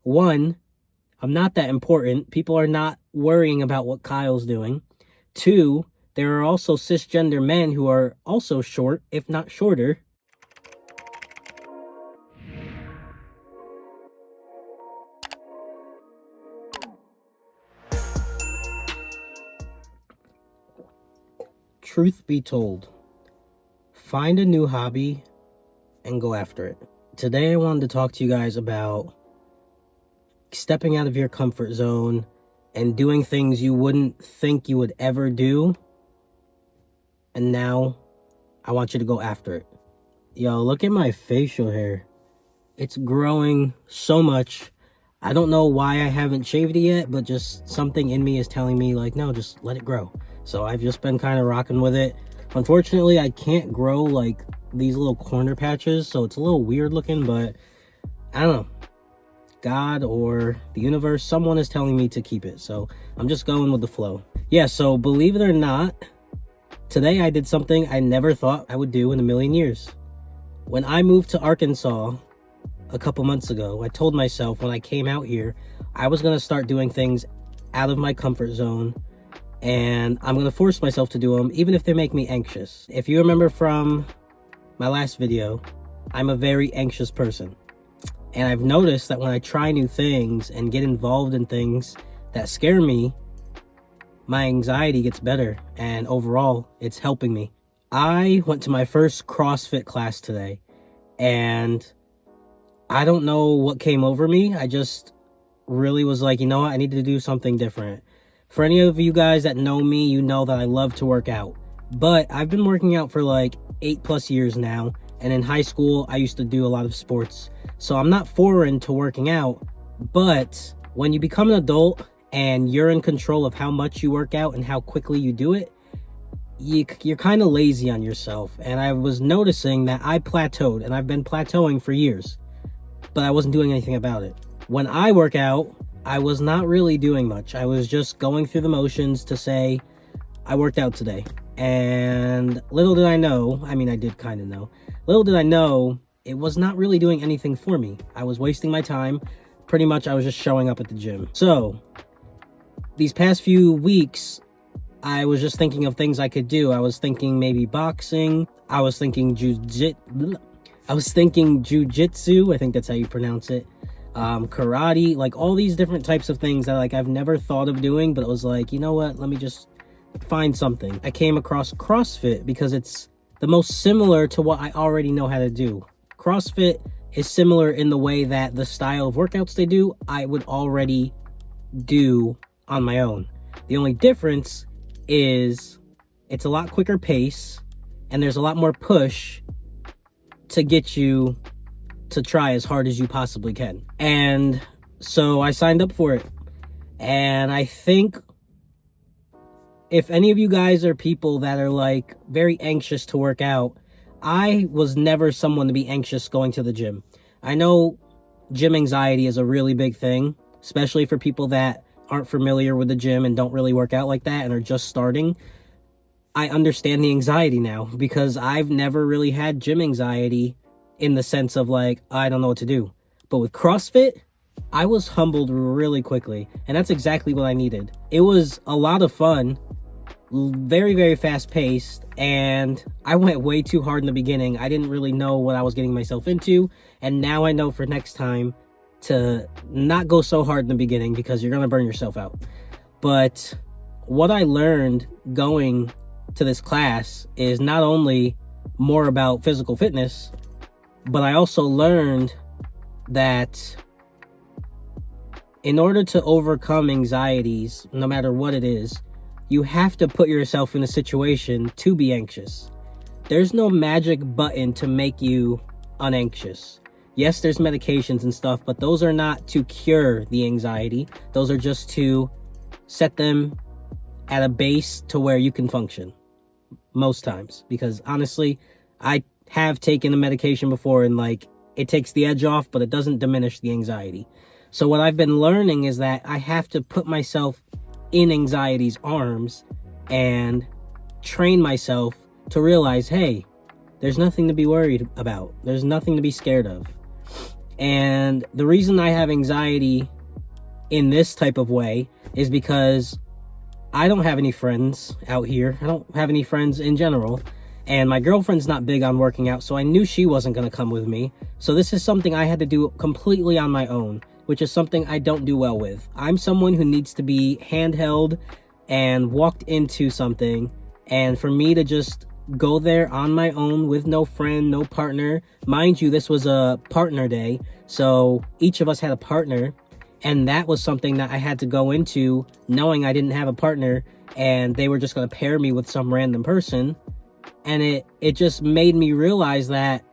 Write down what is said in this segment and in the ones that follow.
One, I'm not that important. People are not worrying about what Kyle's doing. Two, there are also cisgender men who are also short, if not shorter. Truth be told, find a new hobby and go after it. Today I wanted to talk to you guys about stepping out of your comfort zone and doing things you wouldn't think you would ever do. And now I want you to go after it. Yo, look at my facial hair. It's growing so much. I don't know why I haven't shaved it yet, but just something in me is telling me like, no, just let it grow. So I've just been kind of rocking with it. Unfortunately, I can't grow like these little corner patches, so it's a little weird looking, but I don't know. God or the universe, someone is telling me to keep it, so I'm just going with the flow. Yeah, so believe it or not, today I did something I never thought I would do in a million years. When I moved to Arkansas a couple months ago, I told myself when I came out here, I was going to start doing things out of my comfort zone, and I'm going to force myself to do them, even if they make me anxious. If you remember from my last video, I'm a very anxious person. And I've noticed that when I try new things and get involved in things that scare me, my anxiety gets better, and overall, it's helping me. I went to my first CrossFit class today, and I don't know what came over me. I just really was like, you know what? I need to do something different. For any of you guys that know me, you know that I love to work out. But I've been working out for like 8+ years now. And in high school, I used to do a lot of sports. So I'm not foreign to working out. But when you become an adult and you're in control of how much you work out and how quickly you do it, you're kind of lazy on yourself. And I was noticing that I plateaued, and I've been plateauing for years, but I wasn't doing anything about it. When I work out, I was not really doing much. I was just going through the motions to say, I worked out today. And little did I know, I mean, I did kind of know, little did I know, it was not really doing anything for me. I was wasting my time. Pretty much, I was just showing up at the gym. So, these past few weeks, I was just thinking of things I could do. I was thinking maybe boxing. I was thinking jujitsu. I think that's how you pronounce it. Karate, like all these different types of things that like I've never thought of doing, but it was like, you know what? Let me just find something. I came across CrossFit because it's the most similar to what I already know how to do. CrossFit is similar in the way that the style of workouts they do, I would already do on my own. The only difference is it's a lot quicker pace, and there's a lot more push to get you to try as hard as you possibly can. And so I signed up for it. And I think if any of you guys are people that are like very anxious to work out, I was never someone to be anxious going to the gym. I know gym anxiety is a really big thing, especially for people that aren't familiar with the gym and don't really work out like that and are just starting. I understand the anxiety now because I've never really had gym anxiety in the sense of like, I don't know what to do. But with CrossFit, I was humbled really quickly, and that's exactly what I needed. It was a lot of fun, very, very fast paced, and I went way too hard in the beginning. I didn't really know what I was getting myself into, and now I know for next time to not go so hard in the beginning because you're gonna burn yourself out. But what I learned going to this class is not only more about physical fitness, but I also learned that in order to overcome anxieties, no matter what it is, you have to put yourself in a situation to be anxious. There's no magic button to make you unanxious. Yes, there's medications and stuff, but those are not to cure the anxiety. Those are just to set them at a base to where you can function most times. Because honestly, I have taken a medication before and like it takes the edge off, but it doesn't diminish the anxiety. So what I've been learning is that I have to put myself in anxiety's arms and train myself to realize, hey, there's nothing to be worried about. There's nothing to be scared of. And the reason I have anxiety in this type of way is because I don't have any friends out here. I don't have any friends in general. And my girlfriend's not big on working out, so I knew she wasn't going to come with me. So this is something I had to do completely on my own, which is something I don't do well with. I'm someone who needs to be handheld and walked into something. And for me to just go there on my own with no friend, no partner. Mind you, this was a partner day, so each of us had a partner. And that was something that I had to go into knowing I didn't have a partner and they were just going to pair me with some random person. And it just made me realize that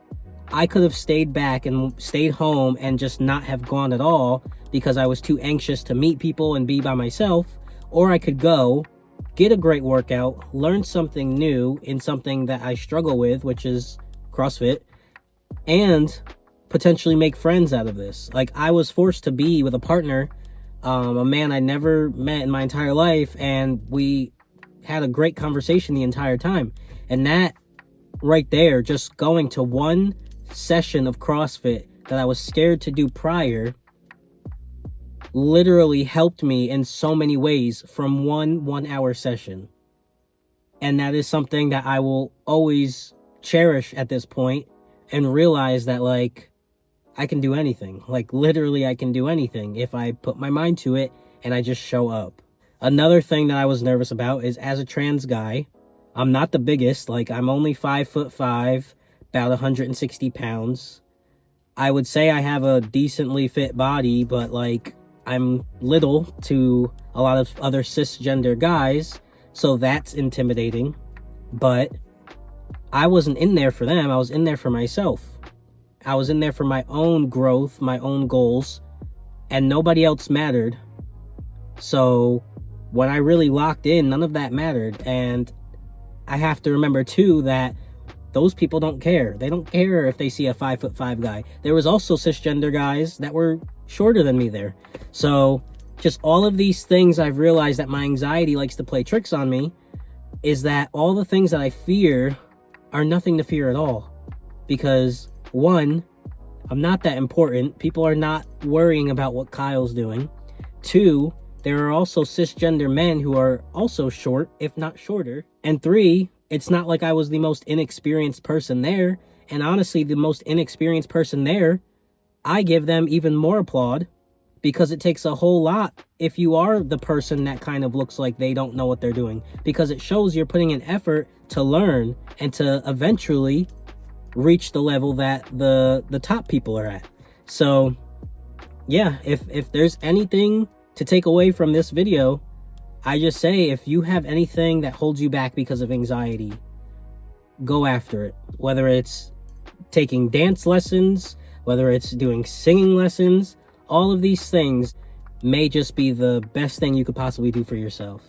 I could have stayed back and stayed home and just not have gone at all because I was too anxious to meet people and be by myself. Or I could go, get a great workout, learn something new in something that I struggle with, which is CrossFit, and potentially make friends out of this. Like, I was forced to be with a partner, a man I never met in my entire life, and we had a great conversation the entire time. And that right there, just going to one session of CrossFit that I was scared to do prior, literally helped me in so many ways from one hour session. And that is something that I will always cherish at this point and realize that, like, I can do anything. Like, literally, I can do anything if I put my mind to it and I just show up. Another thing that I was nervous about is, as a trans guy, I'm not the biggest. Like, I'm only 5'5", about 160 pounds. I would say I have a decently fit body, but, like, I'm little to a lot of other cisgender guys, so that's intimidating. But I wasn't in there for them. I was in there for myself. I was in there for my own growth, my own goals, and nobody else mattered. So when I really locked in, none of that mattered. And I have to remember too that those people don't care. They don't care if they see a 5'5" guy. There was also cisgender guys that were shorter than me there. So just all of these things, I've realized that my anxiety likes to play tricks on me, is that all the things that I fear are nothing to fear at all. Because one, I'm not that important. People are not worrying about what Kyle's doing. Two, there are also cisgender men who are also short, if not shorter. And three, it's not like I was the most inexperienced person there. And honestly, the most inexperienced person there, I give them even more applaud, because it takes a whole lot if you are the person that kind of looks like they don't know what they're doing, because it shows you're putting an effort to learn and to eventually reach the level that the top people are at. So yeah, if there's anything to take away from this video, I just say, if you have anything that holds you back because of anxiety, go after it. Whether it's taking dance lessons, whether it's doing singing lessons, all of these things may just be the best thing you could possibly do for yourself.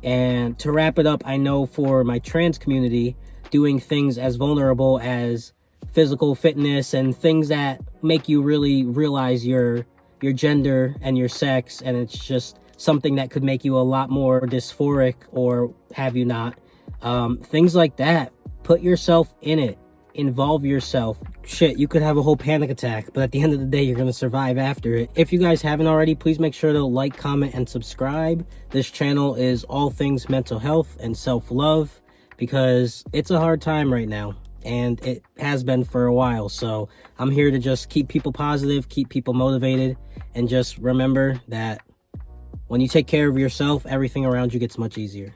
And to wrap it up, I know for my trans community, doing things as vulnerable as physical fitness and things that make you really realize your gender and your sex, and it's just something that could make you a lot more dysphoric or have you not, things like that, put yourself in it, involve yourself. Shit, you could have a whole panic attack, but at the end of the day, you're gonna survive after it. If you guys haven't already, please make sure to like, comment, and subscribe. This channel is all things mental health and self-love, because it's a hard time right now, and it has been for a while. So I'm here to just keep people positive, keep people motivated, and just remember that when you take care of yourself, everything around you gets much easier.